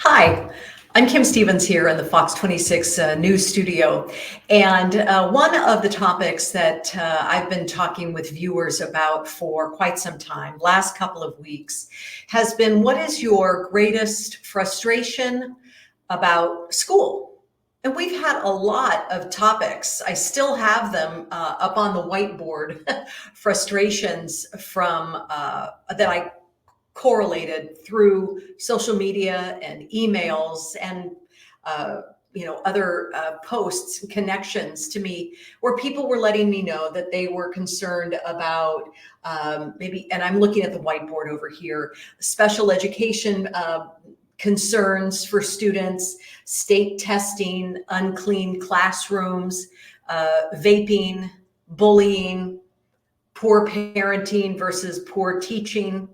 Hi, I'm Kim Stevens here in the Fox 26 News studio. And one of the topics that I've been talking with viewers about for quite some time, last couple of weeks, has been what is your greatest frustration about school? And we've had a lot of topics. I still have them up on the whiteboard, frustrations from that I correlated through social media and emails and other posts and connections to me where people were letting me know that they were concerned about maybe, and I'm looking at the whiteboard over here, special education concerns for students, state testing, unclean classrooms, vaping, bullying, poor parenting versus poor teaching,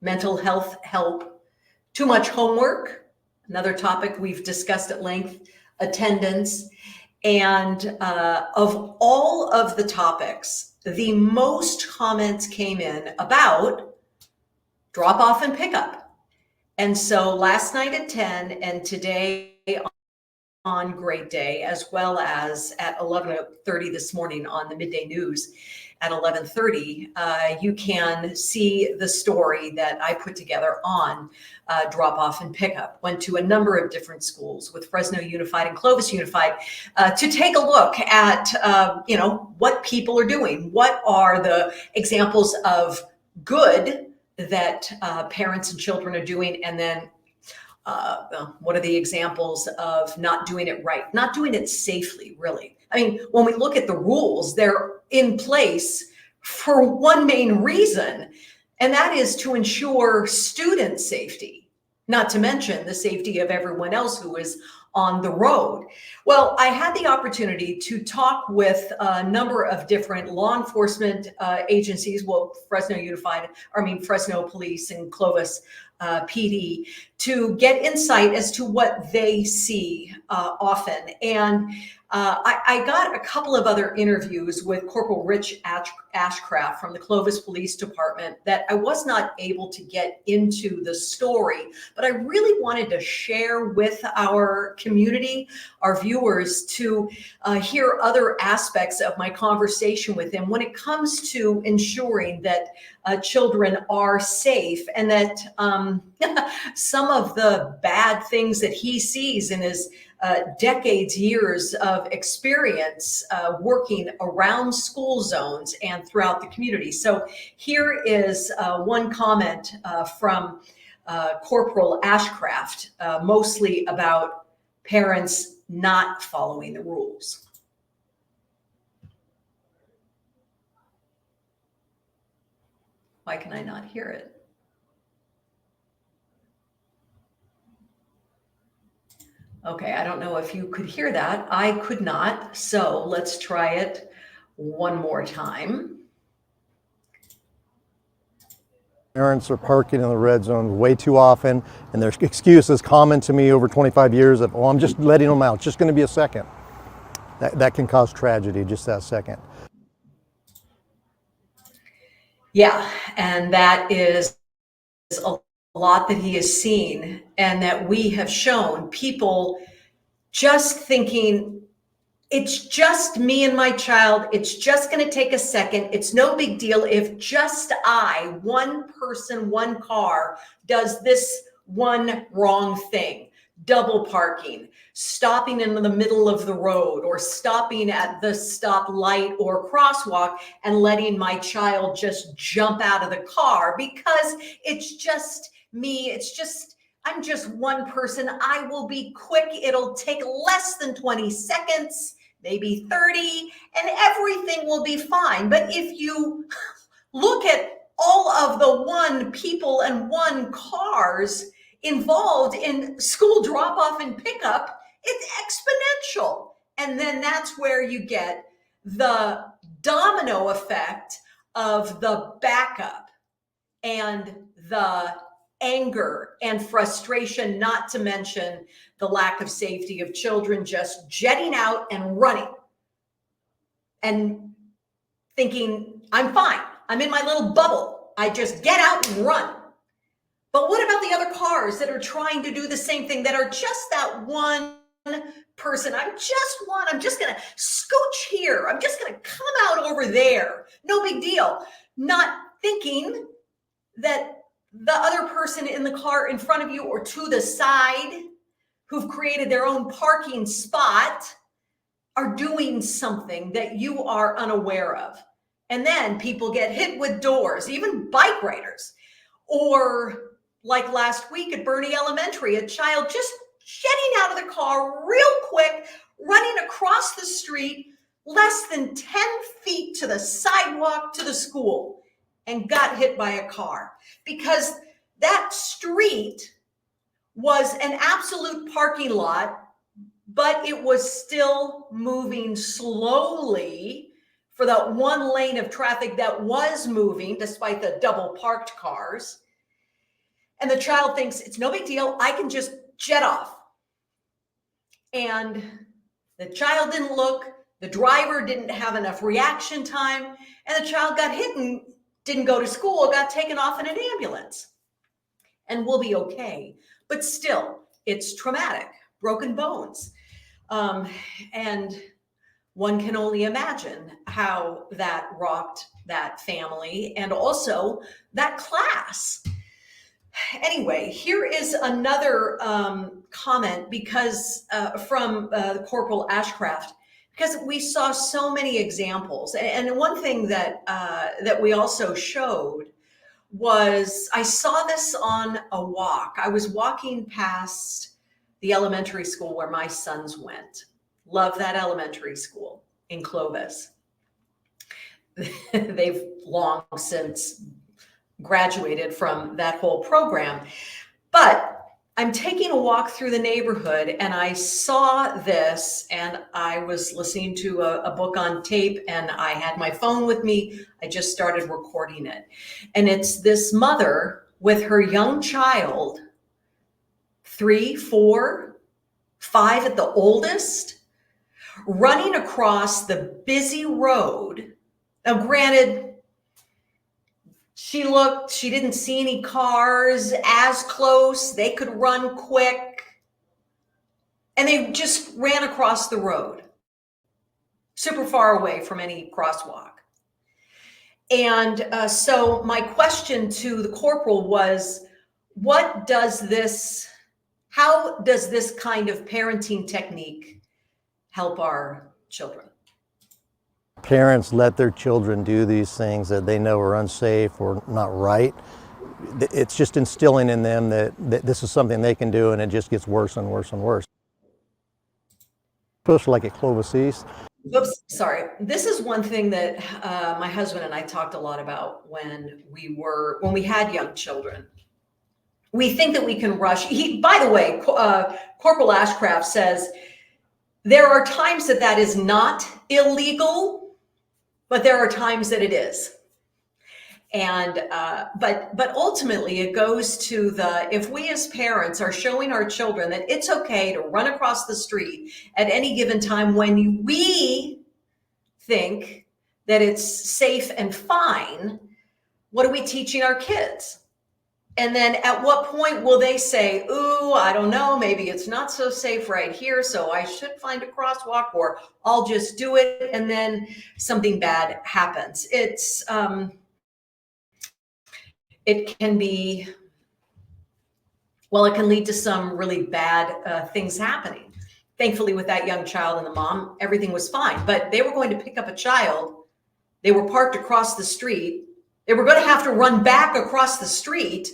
mental health help, too much homework, another topic we've discussed at length, attendance. And of all of the topics, the most comments came in about drop off and pickup. And so last night at 10 and today on Great Day, as well as at 11:30 this morning on the Midday News at 11:30, you can see the story that I put together on drop off and pickup. Went to a number of different schools with Fresno Unified and Clovis Unified to take a look at what people are doing. What are the examples of good that parents and children are doing, and then what are the examples of not doing it right, not doing it safely, really? I mean, when we look at the rules, they're in place for one main reason, and that is to ensure student safety, not to mention the safety of everyone else who is on the road. Well, I had the opportunity to talk with a number of different law enforcement agencies, Fresno Police and Clovis PD, to get insight as to what they see often. And I got a couple of other interviews with Corporal Rich Ashcraft from the Clovis Police Department that I was not able to get into the story, but I really wanted to share with our community, our viewers, to hear other aspects of my conversation with him when it comes to ensuring that children are safe, and that some of the bad things that he sees in his years of experience working around school zones and throughout the community. So here is one comment from Corporal Ashcraft, mostly about parents not following the rules. Why can I not hear it? Okay, I don't know if you could hear that. I could not. So let's try it one more time. Parents are parking in the red zone way too often, and their excuse is common to me over 25 years of, oh, I'm just letting them out. It's just going to be a second. That can cause tragedy, just that second. Yeah, and that is a lot that he has seen, and that we have shown people just thinking, it's just me and my child. It's just going to take a second. It's no big deal if just one person, one car, does this one wrong thing. Double parking, stopping in the middle of the road, or stopping at the stoplight or crosswalk and letting my child just jump out of the car because it's just me. I'm just one person. I will be quick. It'll take less than 20 seconds, maybe 30, and everything will be fine. But if you look at all of the one people and one cars involved in school drop-off and pickup, it's exponential. And then that's where you get the domino effect of the backup and the anger and frustration, not to mention the lack of safety of children just jetting out and running and thinking, I'm fine. I'm in my little bubble. I just get out and run. But what about the other cars that are trying to do the same thing, that are just that one person? I'm just going to scooch here. I'm just going to come out over there. No big deal. Not thinking that the other person in the car in front of you or to the side, who've created their own parking spot, are doing something that you are unaware of. And then people get hit with doors, even bike riders. Or like last week at Bernie Elementary, a child just jetting out of the car real quick, running across the street, less than 10 feet to the sidewalk to the school, and got hit by a car, because that street was an absolute parking lot, but it was still moving slowly for that one lane of traffic that was moving despite the double parked cars. And the child thinks it's no big deal, I can just jet off. And the child didn't look, the driver didn't have enough reaction time, and the child got hit and didn't go to school, got taken off in an ambulance, and will be okay. But still, it's traumatic, broken bones. And one can only imagine how that rocked that family and also that class. Anyway, here is another comment because from Corporal Ashcraft, because we saw so many examples. And one thing that that we also showed was, I saw this on a walk. I was walking past the elementary school where my sons went. Love that elementary school in Clovis. They've long since graduated from that whole program. But I'm taking a walk through the neighborhood and I saw this, and I was listening to a book on tape, and I had my phone with me. I just started recording it. And it's this mother with her young child, 3, 4, 5 at the oldest, running across the busy road. Now, granted, she didn't see any cars as close. They could run quick. And they just ran across the road, super far away from any crosswalk. And so my question to the corporal was, how does this kind of parenting technique help our children? Parents let their children do these things that they know are unsafe or not right. It's just instilling in them that this is something they can do, and it just gets worse and worse and worse. Especially like at Clovis East. Oops, sorry. This is one thing that my husband and I talked a lot about when we had young children. We think that we can rush. By the way, Corporal Ashcraft says there are times that is not illegal, but there are times that it is. And but ultimately it goes to if we as parents are showing our children that it's okay to run across the street at any given time when we think that it's safe and fine, what are we teaching our kids? And then at what point will they say, ooh, I don't know, maybe it's not so safe right here, so I should find a crosswalk, or I'll just do it, and then something bad happens. It can be, well, it can lead to some really bad things happening. Thankfully, with that young child and the mom, everything was fine, but they were going to pick up a child. They were parked across the street. They were going to have to run back across the street.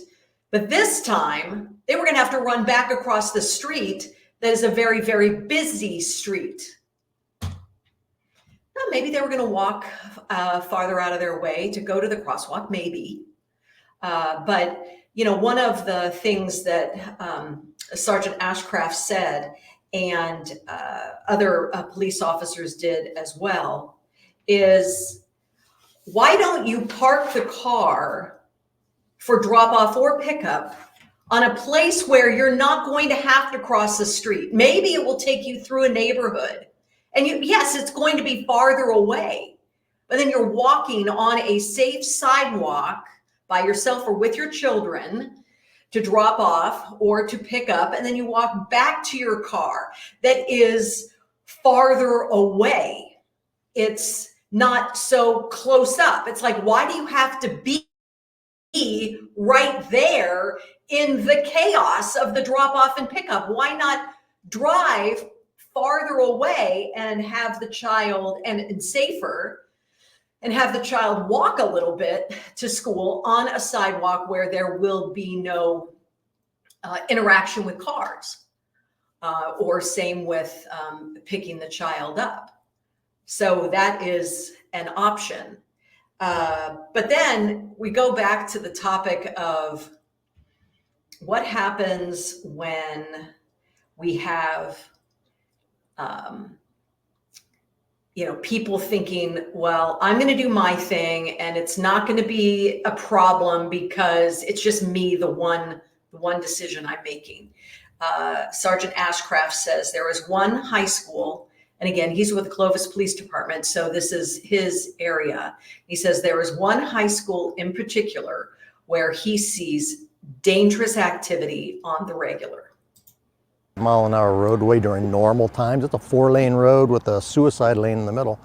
But this time, they were going to have to run back across the street that is a very, very busy street. Now, maybe they were going to walk farther out of their way to go to the crosswalk, maybe. But, you know, one of the things that Sergeant Ashcraft said, and other police officers did as well, is why don't you park the car for drop off or pickup on a place where you're not going to have to cross the street? Maybe it will take you through a neighborhood, and yes, it's going to be farther away, but then you're walking on a safe sidewalk by yourself or with your children to drop off or to pick up, and then you walk back to your car that is farther away. It's not so close up. It's like, why do you have to be right there in the chaos of the drop off and pickup? Why not drive farther away and have the child, and safer, and have the child walk a little bit to school on a sidewalk where there will be no interaction with cars, or same with picking the child up. So that is an option. But then we go back to the topic of what happens when we have people thinking, well, I'm going to do my thing and it's not going to be a problem because it's just me, the one decision I'm making. Sergeant Ashcraft says there is one high school, and again, he's with the Clovis Police Department, so this is his area. He says there is one high school in particular where he sees dangerous activity on the regular. Mile-an-hour roadway during normal times. It's a 4-lane road with a suicide lane in the middle,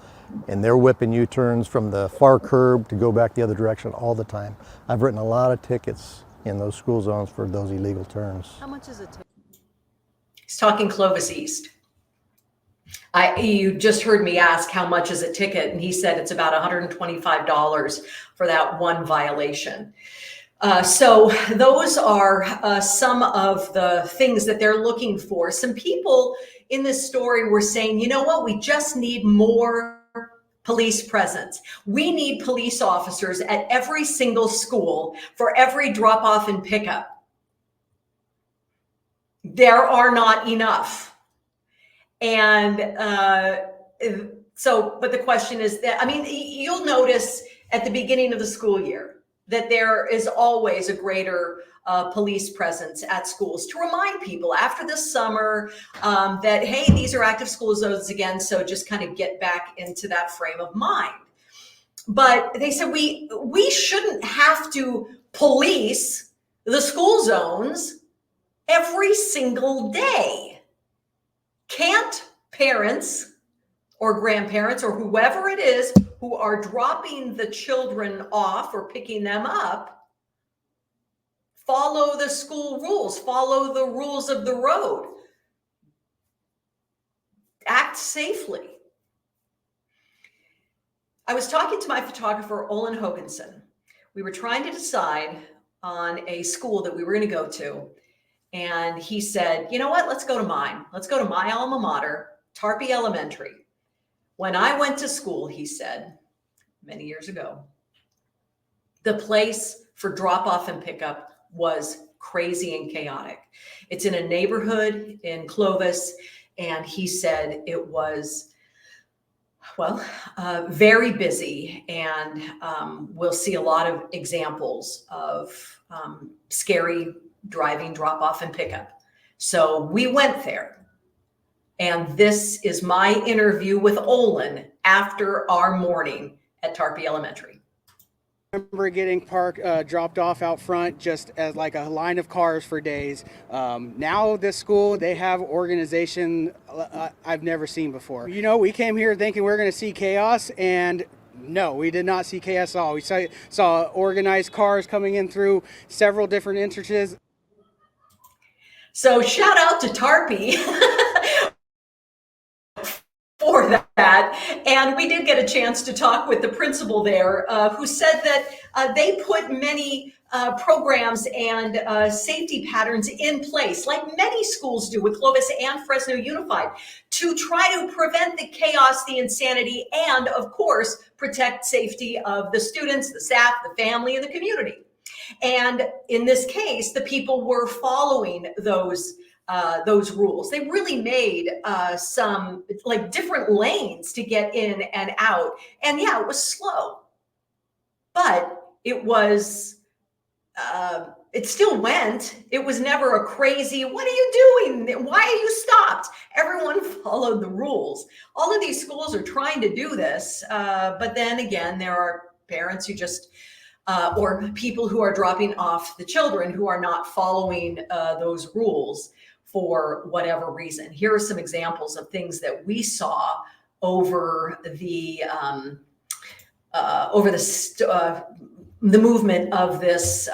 and they're whipping U-turns from the far curb to go back the other direction all the time. I've written a lot of tickets in those school zones for those illegal turns. How much is it? He's talking Clovis East. You just heard me ask how much is a ticket, and he said it's about $125 for that one violation. So those are some of the things that they're looking for. Some people in this story were saying, you know what, we just need more police presence. We need police officers at every single school for every drop off and pickup. There are not enough. And but the question is that, you'll notice at the beginning of the school year that there is always a greater police presence at schools to remind people after the summer that, hey, these are active school zones again, so just kind of get back into that frame of mind. But they said we shouldn't have to police the school zones every single day. Can't parents or grandparents or whoever it is who are dropping the children off or picking them up follow the school rules, follow the rules of the road, act safely? I was talking to my photographer, Olin Hoganson. We were trying to decide on a school that we were going to go to. And he said, you know what, let's go to mine. Let's go to my alma mater, Tarpey Elementary. When I went to school, he said, many years ago, the place for drop off and pickup was crazy and chaotic. It's in a neighborhood in Clovis. And he said it was, very busy. And we'll see a lot of examples of scary driving, drop off and pickup. So we went there, and this is my interview with Olin after our morning at Tarpey Elementary. I remember getting dropped off out front just as like a line of cars for days. Now this school, they have organization I've never seen before. We came here thinking we were going to see chaos, and no, we did not see chaos at all. We saw organized cars coming in through several different entrances. So shout out to Tarpey for that. And we did get a chance to talk with the principal there, who said that they put many programs and safety patterns in place, like many schools do with Clovis and Fresno Unified, to try to prevent the chaos, the insanity, and of course, protect safety of the students, the staff, the family, and the community. And in this case, the people were following those rules. They really made some like different lanes to get in and out. And yeah, it was slow, but it was, it still went. It was never a crazy, what are you doing? Why are you stopped? Everyone followed the rules. All of these schools are trying to do this. But then again, there are parents who just or people who are dropping off the children who are not following those rules for whatever reason. Here are some examples of things that we saw over the movement of this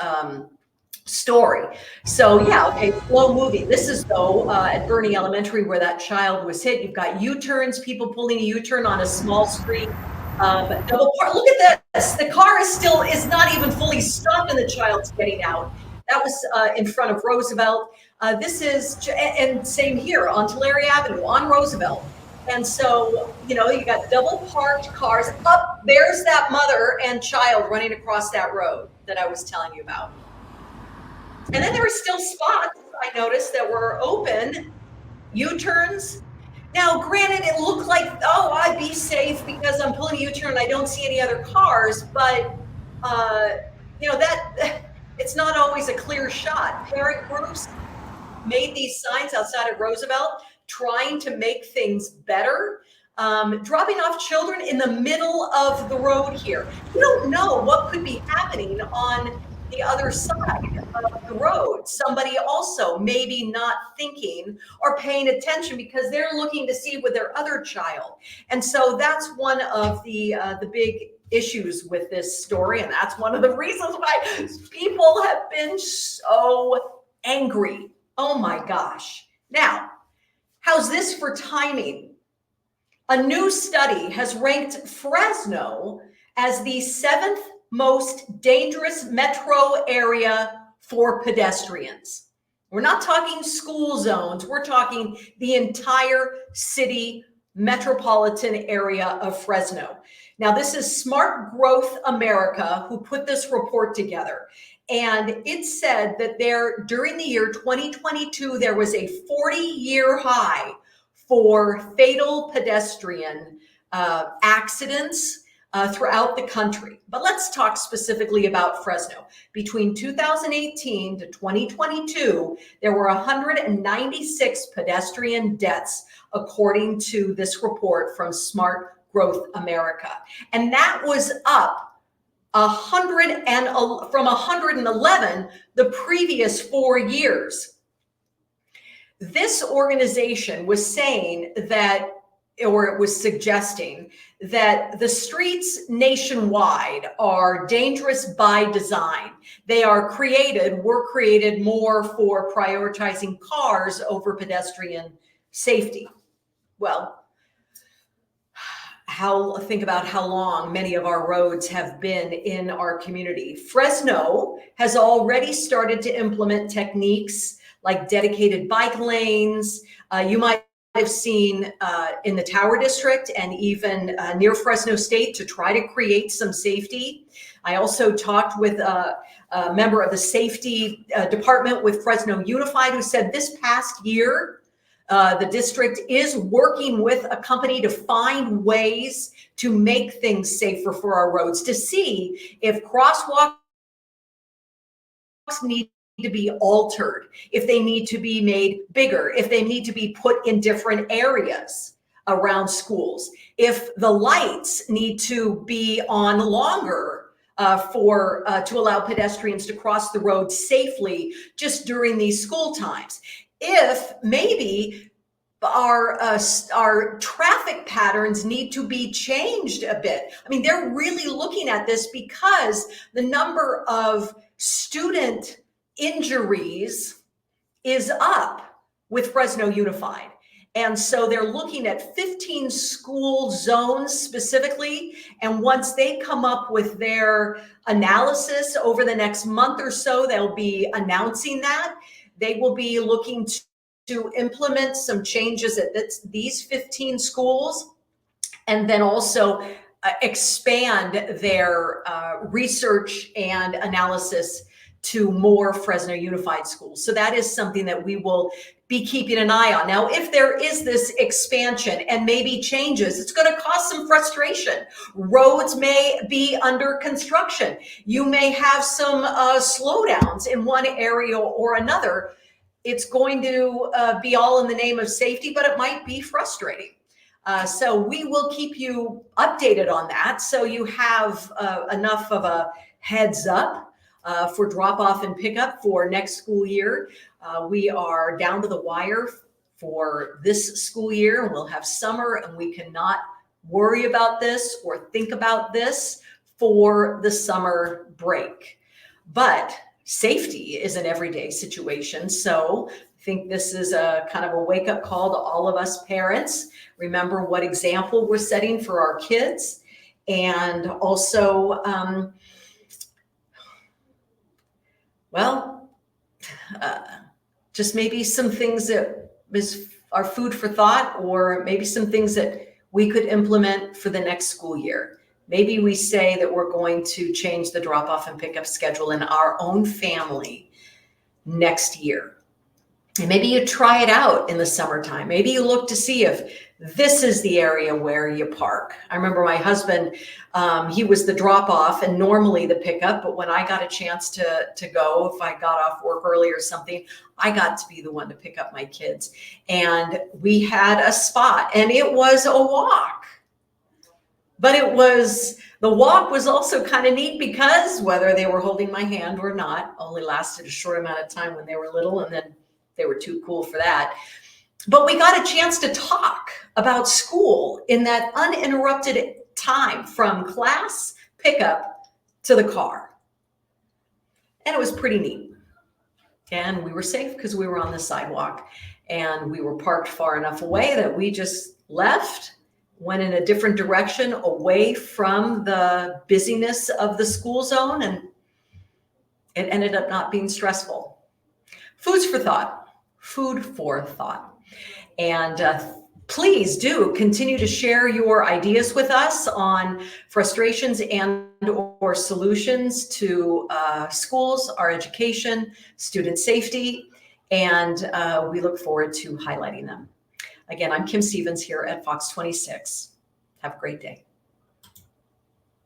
story. So yeah, okay, slow moving. This is though at Bernie Elementary where that child was hit. You've got U-turns, people pulling a U-turn on a small street. Double park. Look at this. The car is not even fully stopped and the child's getting out. That was in front of Roosevelt. This is, and same here on Tulare Avenue on Roosevelt. And so, you know, you got double parked cars up. There's that mother and child running across that road that I was telling you about. And then there were still spots I noticed that were open, U-turns. Now, granted, it looked like, oh, I'd be safe because I'm pulling a U-turn and I don't see any other cars, but, you know, it's not always a clear shot. Parent groups made these signs outside of Roosevelt trying to make things better, dropping off children in the middle of the road here. You don't know what could be happening on the other side of the road. Somebody also maybe not thinking or paying attention because they're looking to see with their other child. And so that's one of the big issues with this story. And that's one of the reasons why people have been so angry. Oh my gosh. Now, how's this for timing? A new study has ranked Fresno as the 7th most dangerous metro area for pedestrians. We're not talking school zones. We're talking the entire city metropolitan area of Fresno. Now, this is Smart Growth America who put this report together. And it said that during the year 2022, there was a 40-year high for fatal pedestrian accidents throughout the country. But let's talk specifically about Fresno. Between 2018 to 2022, there were 196 pedestrian deaths, according to this report from Smart Growth America. And that was up from 111 the previous 4 years. This organization was saying that, or it was suggesting that the streets nationwide are dangerous by design. Were created more for prioritizing cars over pedestrian safety. Well, think about how long many of our roads have been in our community. Fresno has already started to implement techniques like dedicated bike lanes. You might have seen in the Tower District and even near Fresno State to try to create some safety. I also talked with a member of the safety department with Fresno Unified who said this past year, the district is working with a company to find ways to make things safer for our roads, to see if crosswalks need to be altered, if they need to be made bigger, if they need to be put in different areas around schools, if the lights need to be on longer to allow pedestrians to cross the road safely just during these school times. If maybe our traffic patterns need to be changed a bit. I mean, they're really looking at this because the number of student injuries is up with Fresno Unified. And so they're looking at 15 school zones specifically. And once they come up with their analysis over the next month or so, they'll be announcing that. They will be looking to implement some changes at these 15 schools, and then also expand their research and analysis to more Fresno Unified schools. So that is something that we will be keeping an eye on. Now, if there is this expansion and maybe changes, it's going to cause some frustration. Roads may be under construction. You may have some slowdowns in one area or another. It's going to be all in the name of safety, but it might be frustrating. So we will keep you updated on that, so you have enough of a heads up for drop off and pickup for next school year. We are down to the wire for this school year, and we'll have summer, and we cannot worry about this or think about this for the summer break. But safety is an everyday situation. So I think this is a kind of a wake-up call to all of us parents. Remember what example we're setting for our kids, and also, just maybe some things that are food for thought, or maybe some things that we could implement for the next school year. Maybe we say that we're going to change the drop-off and pickup schedule in our own family next year. And maybe you try it out in the summertime. Maybe you look to see if this is the area where you park. I remember my husband, he was the drop-off and normally the pickup, but when I got a chance to go, if I got off work early or something, I got to be the one to pick up my kids. And we had a spot, and it was a walk. But the walk was also kind of neat because whether they were holding my hand or not, only lasted a short amount of time when they were little, and then they were too cool for that. But we got a chance to talk about school in that uninterrupted time from class pickup to the car. And it was pretty neat. And we were safe because we were on the sidewalk, and we were parked far enough away that we just left, went in a different direction away from the busyness of the school zone, and it ended up not being stressful. Food for thought. And please do continue to share your ideas with us on frustrations and or solutions to schools, our education, student safety, and we look forward to highlighting them. Again, I'm Kim Stevens here at Fox 26. Have a great day.